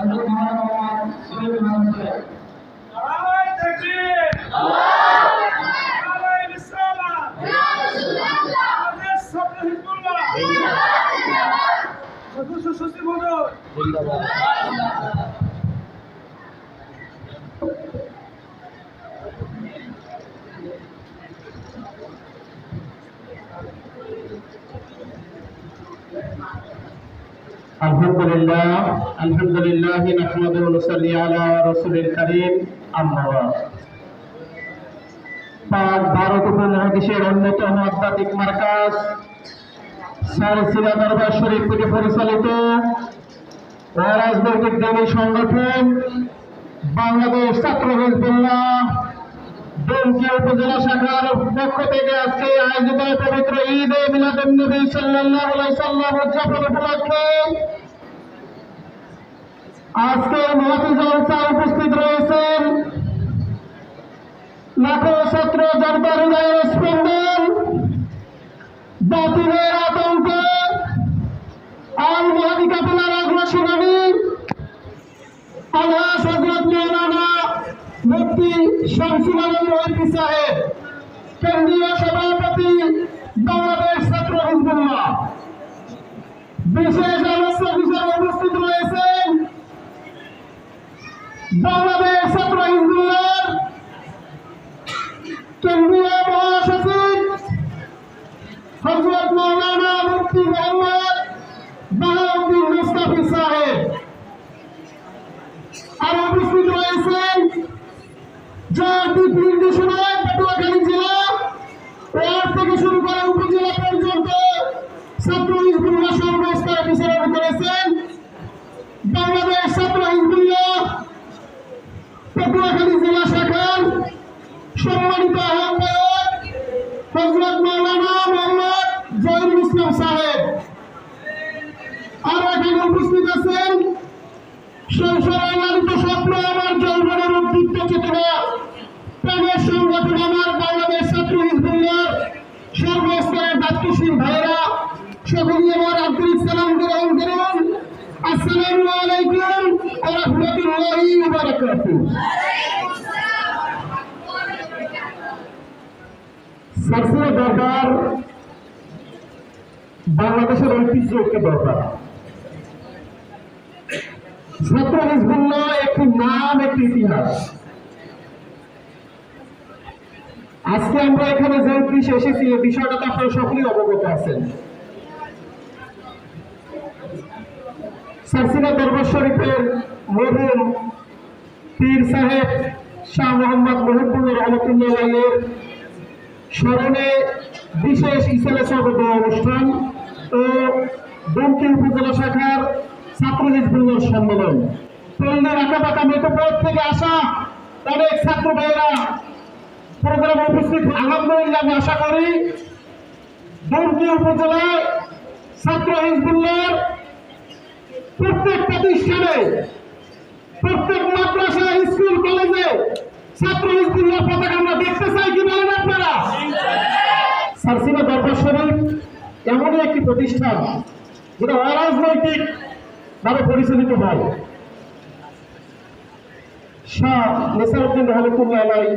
হযরত মাওলানা সুলাইমান সাহেব। নারায়ে তাকবীর, আল্লাহু আকবার, নারায়ে রিসালাত, ইয়া রাসূলুল্লাহ, আমাদের ছাত্র হিজবুল্লাহ জিন্দাবাদ, জিন্দাবাদ, সদস্য সচিব মহোদয় জিন্দাবাদ। আলহামদুলিল্লাহ নাহমাদুহু ওয়া নুসাল্লি আলা রাসূলিল কারীম, আম্মা বা'দ। পাক ভারত উপমহাদেশের অন্যতম আধ্যাত্মিক মার্কাজ সালসিলা দরবার শরীফ থেকে পরিচালিত রাজনৈতিক দলীয় সংগঠন বাংলাদেশ ছাত্র হিজবুল্লাহ ডোমকি উপজেলা শাখার পক্ষ থেকে আজকে আয়োজিত পবিত্র ঈদ এ মিলাদুন নবী সাল্লাল্লাহু আলাইহি সাল্লাম উদযাপন উপলক্ষে আজকের মাহফিল জলসায় উপস্থিত রয়েছেন লাখো ছাত্র জনতার হৃদয়ের স্পন্দন, বাতিলের আতঙ্কে আল মাহদী কাফেলার অগ্রসেনানী আল্লাহ হযরত মাওলানা মুফতি শামসুল আলম ওয়াইপি সাহেব, কেন্দ্রীয় সভাপতি বাংলাদেশ ছাত্র হিজবুল্লাহ। বিশেষ আলোচ্য হিসেবে উপস্থিত রয়েছেন বাংলাদেশ ছাত্র হিজবুল্লাহর কেন্দ্রীয় মহাসচিব হযরত মাওলানা মুফতি মোহাম্মদ বাহাউদ্দিন মুস্তাফি সাহেব। আর উপস্থিত রয়েছেন যার দিক নির্দেশনায় পটুয়াখালী জেলা ওয়ার্ড থেকে শুরু করে উপজেলা পর্যন্ত ছাত্র হিজবুল্লাহ সর্বস্তরে বিচরণ করেছেন বাংলাদেশ ছাত্র হিজবুল্লাহ পটুয়াখালী জেলা শাখার সম্মানিত আহ্বায়ক হযরত মাওলানা মোহাম্মদ জহিরুল ইসলাম সাহেব। আর এখানে উপস্থিত আছেন শৈশবের লালিত স্বপ্ন আমার জলবনের উদ্দীপ্ত চেতনা প্রাণের সংগঠন আমার বাংলাদেশ ছাত্র হিজবুল্লাহর সর্বস্তরের দায়িত্বশীল ভাইয়েরা, সকলেই আমার আন্তরিক সালাম গ্রহণ করুন। আসসালামু আলাইকুম ওয়া রাহমাতুল্লাহি ওয়া বারাকাতুহু। সালসিলা দরবার বাংলাদেশের ঐতিহ্য একটি দরবার। ছাত্র হিজবুল্লাহ একটি নাম, একটি ইতিহাস। আজকে আমরা এখানে যে উদ্দেশ্যে এসেছি এই বিষয়টা তো আপনারা সকলেই অবগত আছেন। সালসিলা দরবার শরীফের মরহুম পীর সাহেব শাহ মোহাম্মদ মহিবুল্লাহ রহমতুল্লাহ আলাইহির স্মরণে বিশেষ ইসলামী স্বাগত অনুষ্ঠান ও ডোমকি উপজেলা শাখার ছাত্র হিজবুল্লাহ সম্মেলন। পল্লীর আঁকাবাঁকা মেটোপথ থেকে আসা অনেক ছাত্র ভাইয়েরা প্রোগ্রামে উপস্থিত। আলহামদুলিল্লাহ, আমি আশা করি ডোমকি উপজেলায় ছাত্র হিজবুল্লাহর প্রত্যেক প্রতিষ্ঠানে, প্রত্যেক মাদ্রাসা, স্কুল, কলেজে ছাত্র হিজবুল্লাহ পতাকা আমরা দেখতে চাই। কি বলেন আপনারা? সালসিলা দরবার শরীফ এমনই একটি প্রতিষ্ঠান যেটা অরাজনৈতিক ভাবে পরিচালিত হয়। শাহ নেসারউদ্দিন রহমতুল্লাহ আলাইহি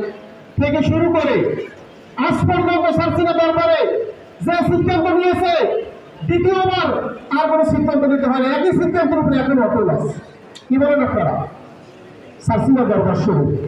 থেকে শুরু করে আজ পর্যন্ত সালসিলা দরবারে যে সিদ্ধান্ত নিয়েছে দ্বিতীয়বার আর কোনো সিদ্ধান্ত নিতে হয় না। একই সিদ্ধান্তের উপরে এখন অটল আছে। কি বলেন আপনারা? সালসিলা দরবার শরীফ